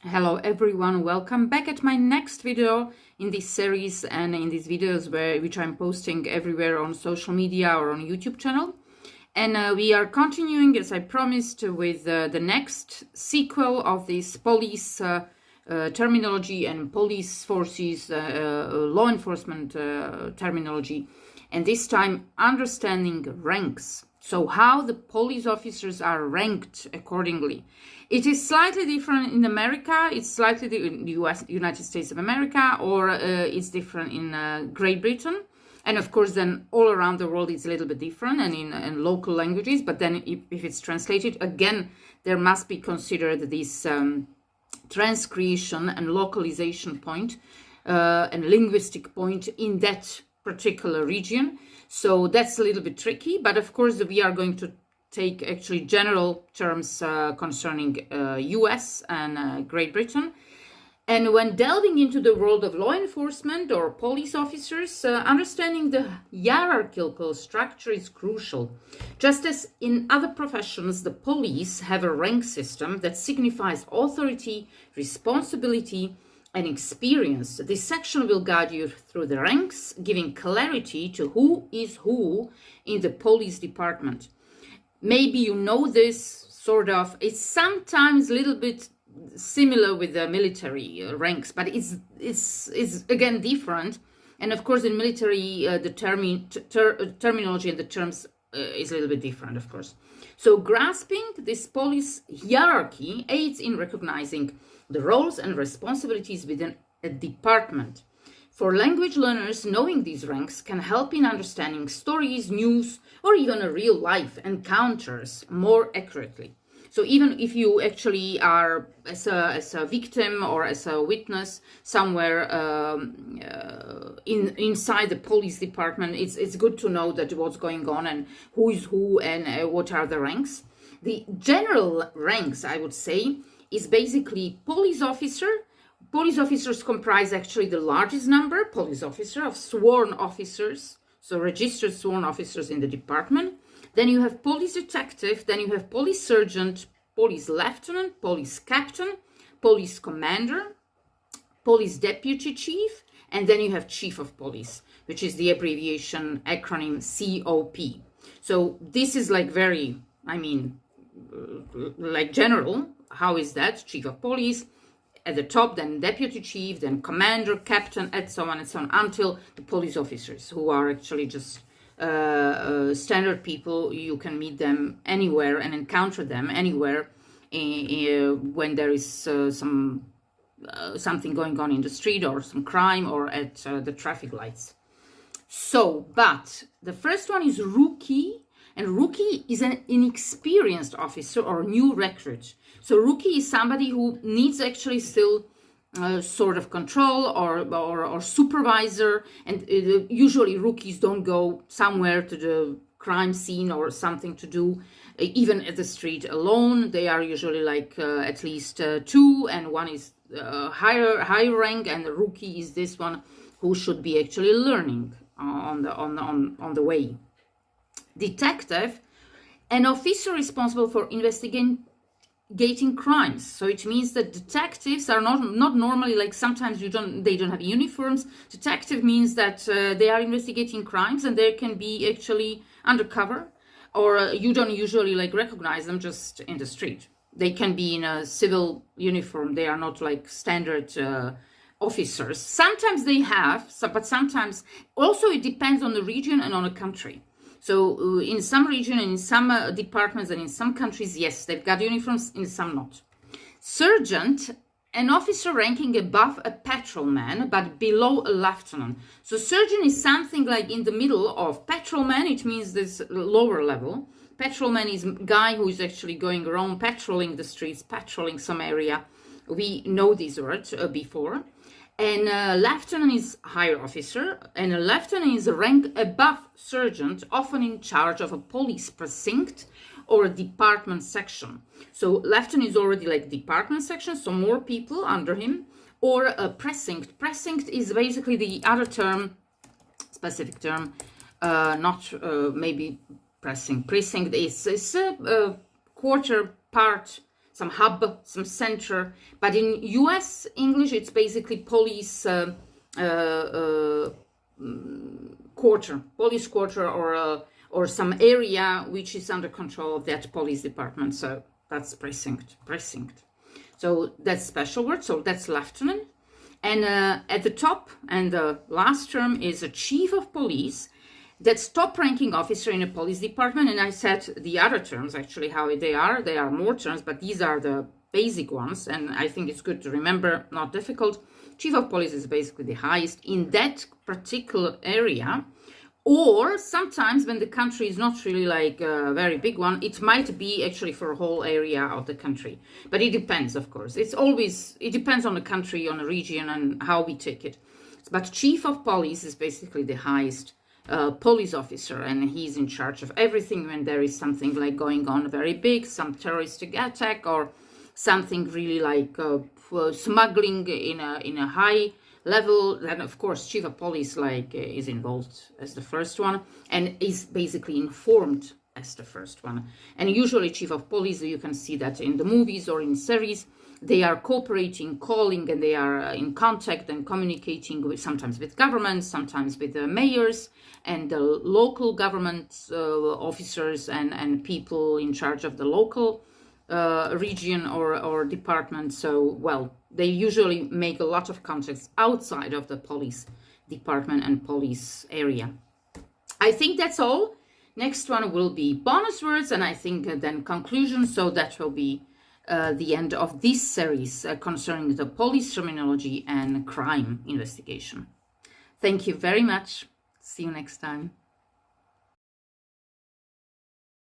Hello everyone, welcome back at my next video in this series and in these videos which I'm posting everywhere on social media or on YouTube channel. And we are continuing, as I promised, with the next sequel of this police terminology and police forces law enforcement terminology, and this time understanding ranks. So how the police officers are ranked accordingly. It is slightly different in America, it's slightly different in the United States of America, or it's different in Great Britain. And of course, then all around the world, it's a little bit different and in local languages. But then if it's translated, again, there must be considered this transcreation and localization point and linguistic point in that particular region. So that's a little bit tricky. But of course, we are going to take actually general terms concerning US and Great Britain. And when delving into the world of law enforcement or police officers, understanding the hierarchical structure is crucial. Just as in other professions, the police have a rank system that signifies authority, responsibility, and experience. This section will guide you through the ranks, giving clarity to who is who in the police department. Maybe you know this sort of. It's sometimes a little bit similar with the military ranks, but it's again different. And of course, in military, the terminology and the terms is a little bit different, of course. So grasping this police hierarchy aids in recognizing the roles and responsibilities within a department. For language learners, knowing these ranks can help in understanding stories, news, or even real life encounters more accurately. So even if you actually are as a victim or as a witness somewhere inside the police department, it's good to know that what's going on and who is who and what are the ranks. The general ranks, I would say, is basically police officer. Police officers comprise actually the largest number, police officer, of sworn officers, so registered sworn officers in the department. Then you have police detective, then you have police sergeant, police lieutenant, police captain, police commander, police deputy chief, and then you have chief of police, which is the abbreviation acronym COP. So this is like very, like general. How is that? Chief of police at the top, then deputy chief, then commander, captain, and so on, until the police officers, who are actually just standard people. You can meet them anywhere and encounter them anywhere when there is something going on in the street or some crime or at the traffic lights. So, but the first one is rookie, and rookie is an inexperienced officer or new recruit. So rookie is somebody who needs actually still sort of control or supervisor, and usually rookies don't go somewhere to the crime scene or something to do even at the street alone. They are usually like at least two, and one is higher rank, and the rookie is this one who should be actually learning on the way. Detective, an officer responsible for investigating crimes. So it means that detectives are not normally, like sometimes they don't have uniforms. Detective means that they are investigating crimes, and they can be actually undercover, or you don't usually like recognize them just in the street. They can be in a civil uniform. They are not like standard officers. Sometimes they have, but sometimes also it depends on the region and on the country. So in some region and in some departments and in some countries, yes, they've got uniforms, in some not. Sergeant, an officer ranking above a patrolman but below a lieutenant. So sergeant is something like in the middle of patrolman. It means this lower level. Patrolman is a guy who is actually going around patrolling the streets, patrolling some area. We know these words before. And a lieutenant is higher officer, and a lieutenant is a rank above sergeant, often in charge of a police precinct or a department section. So lieutenant is already like department section, so more people under him, or a precinct. Precinct is basically the other term, specific term, not maybe precinct. Precinct is a quarter part some hub, some center. But in US English, it's basically police police quarter, or some area which is under control of that police department. So that's precinct. So that's special word. So that's lieutenant. And at the top, and the last term is a chief of police. That's top-ranking officer in a police department. And I said the other terms, actually, how they are more terms, but these are the basic ones. And I think it's good to remember, not difficult. Chief of police is basically the highest in that particular area. Or sometimes when the country is not really like a very big one, it might be actually for a whole area of the country. But it depends, of course. It depends on the country, on the region, and how we take it. But chief of police is basically the highest police officer, and he's in charge of everything when there is something like going on very big, some terroristic attack, or something really like smuggling in a high level. Then of course chief of police is involved as the first one, and is basically informed as the first one. And usually chief of police, you can see that in the movies or in series, they are cooperating, calling, and they are in contact and communicating with, sometimes with governments, sometimes with the mayors and the local government officers and people in charge of the local region or department. So, well, they usually make a lot of contacts outside of the police department and police area. I think that's all. Next one will be bonus words, and I think then conclusion. So that will be the end of this series concerning the police terminology and crime investigation. Thank you very much. See you next time.